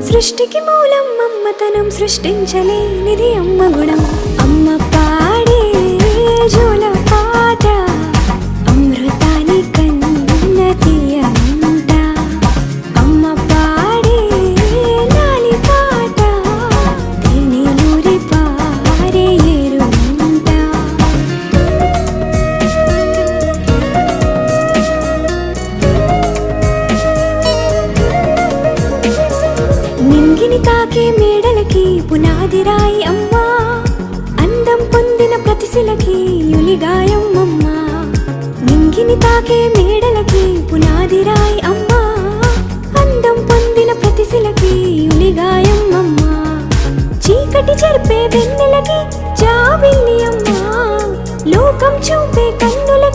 సృష్టికి మూలం అమ్మతనం, సృష్టించలేనిది అమ్మ గుణం. అమ్మ పాడే జోల పాట అమృతాని కన్న తీయంట. అమ్మ పాడే లాలి పాట తేనెలూరి పారే ఏరుంట. నింగిని తాకే మేడలకి పునాది రాయి అమ్మా, అందం పొందిన ప్రతిశిలకి యులిగాయం అమ్మా. నింగిని తాకే మేడలకి పునాది రాయి అమ్మా, అందం పొందిన ప్రతిశిలకి యులిగాయం అమ్మా. చీకటి చెరిపే వెన్నెలకి జాబిల్లి అమ్మా, లోకం చూపే కన్నులకి